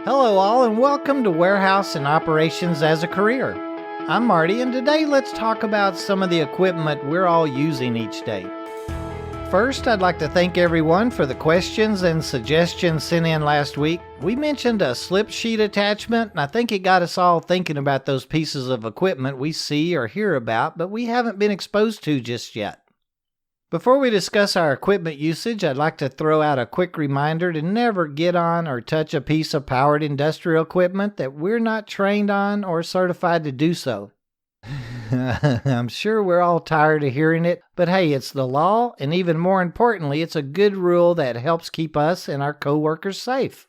Hello all and welcome to Warehouse and Operations as a Career. I'm Marty and today let's talk about some of the equipment we're all using each day. First, I'd like to thank everyone for the questions and suggestions sent in last week. We mentioned a slip sheet attachment and I think it got us all thinking about those pieces of equipment we see or hear about but we haven't been exposed to just yet. Before we discuss our equipment usage, I'd like to throw out a quick reminder to never get on or touch a piece of powered industrial equipment that we're not trained on or certified to do so. I'm sure we're all tired of hearing it, but hey, it's the law, and even more importantly, it's a good rule that helps keep us and our coworkers safe.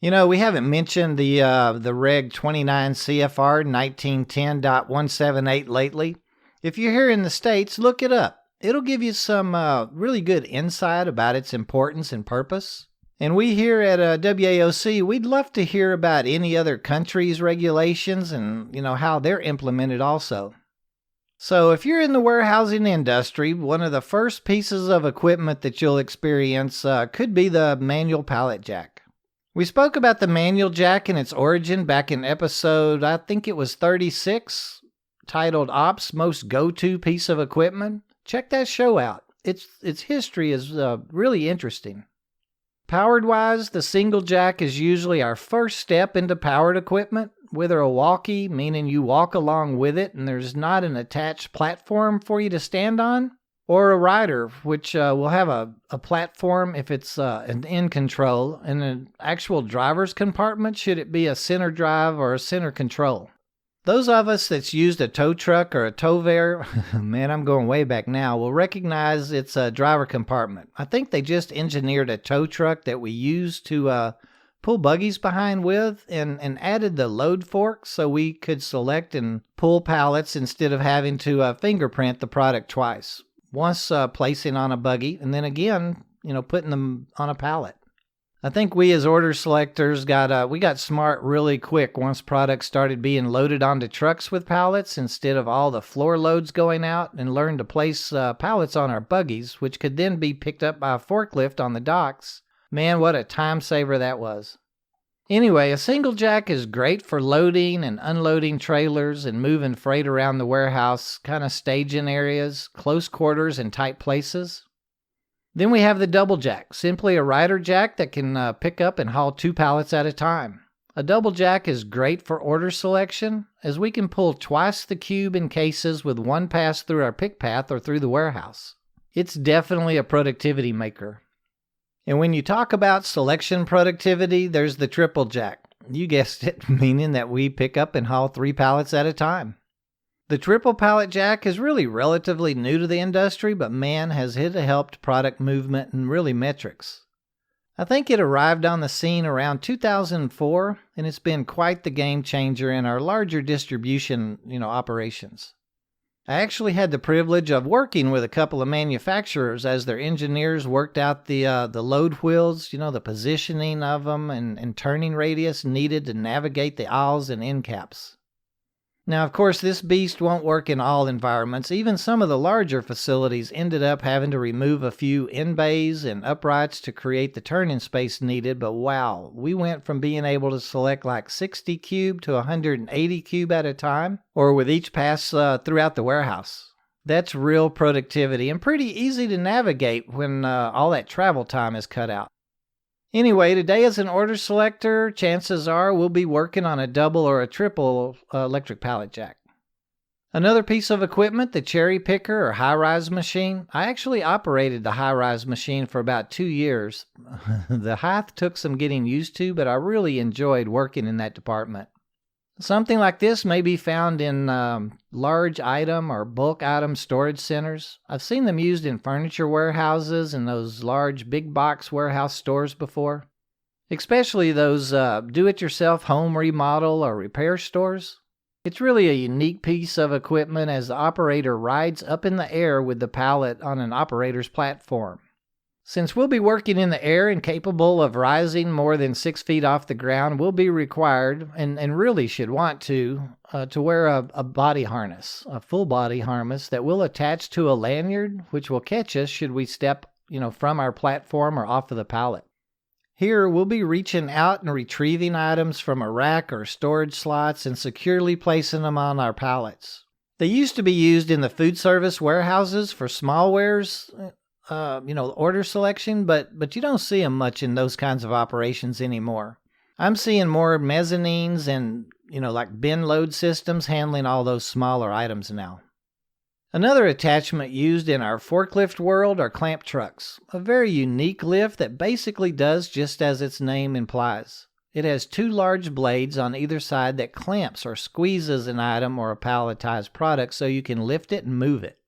You know, we haven't mentioned the Reg 29 CFR 1910.178 lately. If you're here in the States, look it up. It'll give you some really good insight about its importance and purpose. And we here at WAOC, we'd love to hear about any other countries' regulations and, how they're implemented also. So if you're in the warehousing industry, one of the first pieces of equipment that you'll experience could be the manual pallet jack. We spoke about the manual jack and its origin back in episode, I think it was 36, titled Ops Most Go-To Piece of Equipment. Check that show out. Its history is really interesting. Powered-wise, the single jack is usually our first step into powered equipment, whether a walkie, meaning you walk along with it and there's not an attached platform for you to stand on, or a rider, which will have a platform if it's an in control, and an actual driver's compartment should it be a center drive or a center control. Those of us that's used a tow truck or a towver, man, I'm going way back now, will recognize it's a driver compartment. I think they just engineered a tow truck that we use to pull buggies behind with and added the load fork so we could select and pull pallets instead of having to fingerprint the product twice. Once placing on a buggy and then again, putting them on a pallet. I think we as order selectors got smart really quick once products started being loaded onto trucks with pallets instead of all the floor loads going out, and learned to place pallets on our buggies, which could then be picked up by a forklift on the docks. Man, what a time saver that was. Anyway, a single jack is great for loading and unloading trailers and moving freight around the warehouse, kind of staging areas, close quarters, and tight places. Then we have the double jack, simply a rider jack that can pick up and haul 2 pallets at a time. A double jack is great for order selection, as we can pull twice the cube in cases with one pass through our pick path or through the warehouse. It's definitely a productivity maker. And when you talk about selection productivity, there's the triple jack. You guessed it, meaning that we pick up and haul 3 pallets at a time. The triple pallet jack is really relatively new to the industry, but man, has it helped product movement and really metrics. I think it arrived on the scene around 2004, and it's been quite the game changer in our larger distribution, operations. I actually had the privilege of working with a couple of manufacturers as their engineers worked out the load wheels, the positioning of them and turning radius needed to navigate the aisles and end caps. Now, of course, this beast won't work in all environments. Even some of the larger facilities ended up having to remove a few end bays and uprights to create the turning space needed, but wow, we went from being able to select like 60 cube to 180 cube at a time, or with each pass throughout the warehouse. That's real productivity and pretty easy to navigate when all that travel time is cut out. Anyway, today as an order selector, chances are we'll be working on a double or a triple electric pallet jack. Another piece of equipment, the cherry picker or high-rise machine. I actually operated the high-rise machine for about 2 years. The height took some getting used to, but I really enjoyed working in that department. Something like this may be found in large item or bulk item storage centers. I've seen them used in furniture warehouses and those large big box warehouse stores before, especially those do-it-yourself home remodel or repair stores. It's really a unique piece of equipment as the operator rides up in the air with the pallet on an operator's platform. Since we'll be working in the air and capable of rising more than 6 feet off the ground, we'll be required, and really should want to wear a body harness, a full body harness that will attach to a lanyard, which will catch us should we step, from our platform or off of the pallet. Here, we'll be reaching out and retrieving items from a rack or storage slots and securely placing them on our pallets. They used to be used in the food service warehouses for small wares, order selection, but you don't see them much in those kinds of operations anymore. I'm seeing more mezzanines and, like bin load systems handling all those smaller items now. Another attachment used in our forklift world are clamp trucks, a very unique lift that basically does just as its name implies. It has two large blades on either side that clamps or squeezes an item or a palletized product so you can lift it and move it.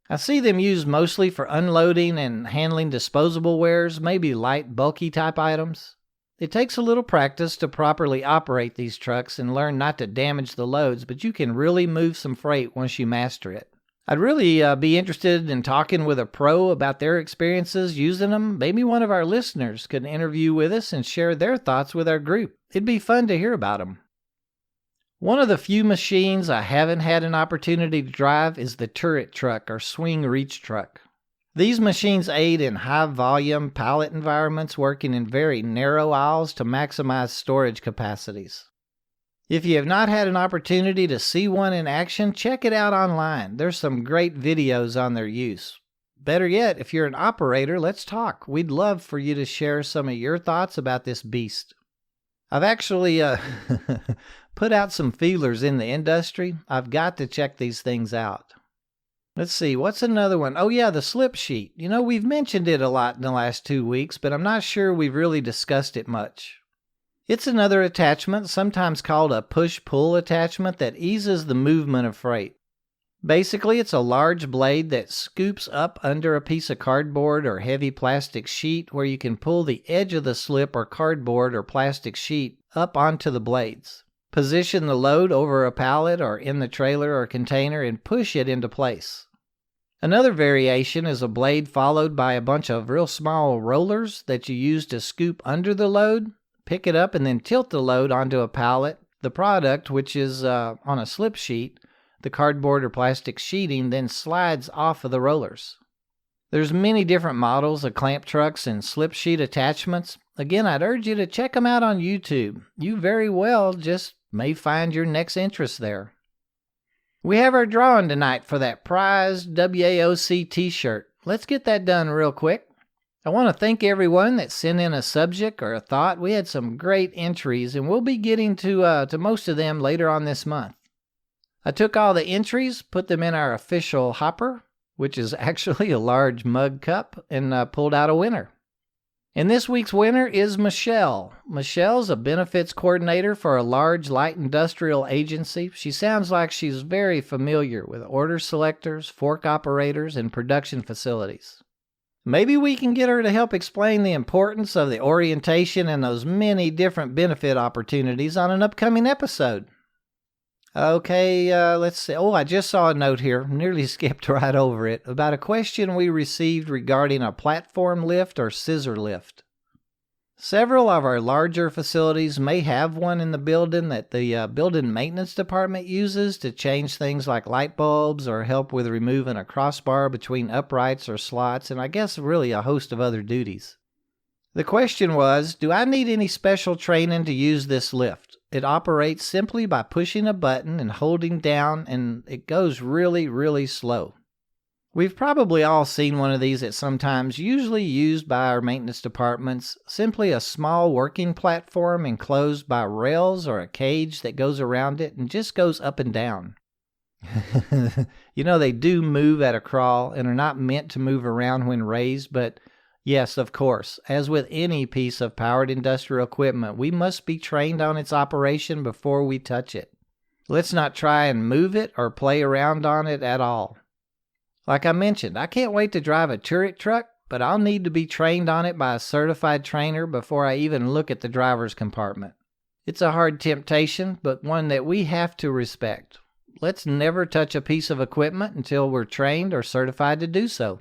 I see them used mostly for unloading and handling disposable wares, maybe light, bulky type items. It takes a little practice to properly operate these trucks and learn not to damage the loads, but you can really move some freight once you master it. I'd really be interested in talking with a pro about their experiences using them. Maybe one of our listeners could interview with us and share their thoughts with our group. It'd be fun to hear about them. One of the few machines I haven't had an opportunity to drive is the turret truck or swing reach truck. These machines aid in high-volume pallet environments working in very narrow aisles to maximize storage capacities. If you have not had an opportunity to see one in action, check it out online. There's some great videos on their use. Better yet, if you're an operator, let's talk. We'd love for you to share some of your thoughts about this beast. I've actually put out some feelers in the industry. I've got to check these things out. Let's see, what's another one? Oh yeah, the slip sheet. We've mentioned it a lot in the last 2 weeks, but I'm not sure we've really discussed it much. It's another attachment, sometimes called a push-pull attachment, that eases the movement of freight. Basically, it's a large blade that scoops up under a piece of cardboard or heavy plastic sheet where you can pull the edge of the slip or cardboard or plastic sheet up onto the blades. Position the load over a pallet or in the trailer or container and push it into place. Another variation is a blade followed by a bunch of real small rollers that you use to scoop under the load, pick it up, and then tilt the load onto a pallet. The product, which is on a slip sheet, the cardboard or plastic sheeting, then slides off of the rollers. There's many different models of clamp trucks and slip sheet attachments. Again, I'd urge you to check them out on YouTube. You very well just may find your next interest there. We have our drawing tonight for that prized WAOC t-shirt. Let's get that done real quick. I want to thank everyone that sent in a subject or a thought. We had some great entries, and we'll be getting to most of them later on this month. I took all the entries, put them in our official hopper, which is actually a large mug cup, and pulled out a winner. And this week's winner is Michelle. Michelle's a benefits coordinator for a large light industrial agency. She sounds like she's very familiar with order selectors, fork operators, and production facilities. Maybe we can get her to help explain the importance of the orientation and those many different benefit opportunities on an upcoming episode. Okay, let's see. Oh, I just saw a note here, nearly skipped right over it, about a question we received regarding a platform lift or scissor lift. Several of our larger facilities may have one in the building that the building maintenance department uses to change things like light bulbs or help with removing a crossbar between uprights or slots, and I guess really a host of other duties. The question was, do I need any special training to use this lift? It operates simply by pushing a button and holding down, and it goes really, really slow. We've probably all seen one of these at some times, usually used by our maintenance departments, simply a small working platform enclosed by rails or a cage that goes around it and just goes up and down. They do move at a crawl and are not meant to move around when raised, but yes, of course, as with any piece of powered industrial equipment, we must be trained on its operation before we touch it. Let's not try and move it or play around on it at all. Like I mentioned, I can't wait to drive a turret truck, but I'll need to be trained on it by a certified trainer before I even look at the driver's compartment. It's a hard temptation, but one that we have to respect. Let's never touch a piece of equipment until we're trained or certified to do so.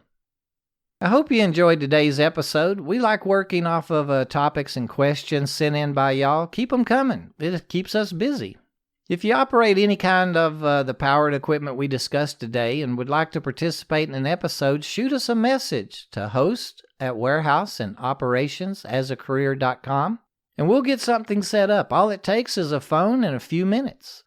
I hope you enjoyed today's episode. We like working off of topics and questions sent in by y'all. Keep them coming. It keeps us busy. If you operate any kind of the powered equipment we discussed today and would like to participate in an episode, shoot us a message to host@warehouseandoperationsasacareer.com and we'll get something set up. All it takes is a phone and a few minutes.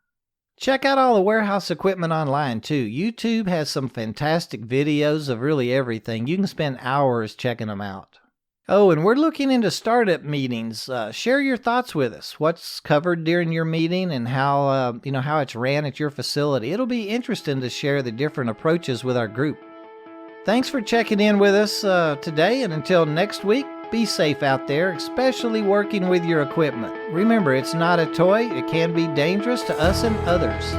Check out all the warehouse equipment online too. YouTube has some fantastic videos of really everything. You can spend hours checking them out. Oh, and we're looking into startup meetings. Share your thoughts with us. What's covered during your meeting and how it's ran at your facility. It'll be interesting to share the different approaches with our group. Thanks for checking in with us today, and until next week, be safe out there, especially working with your equipment. Remember, it's not a toy. It can be dangerous to us and others.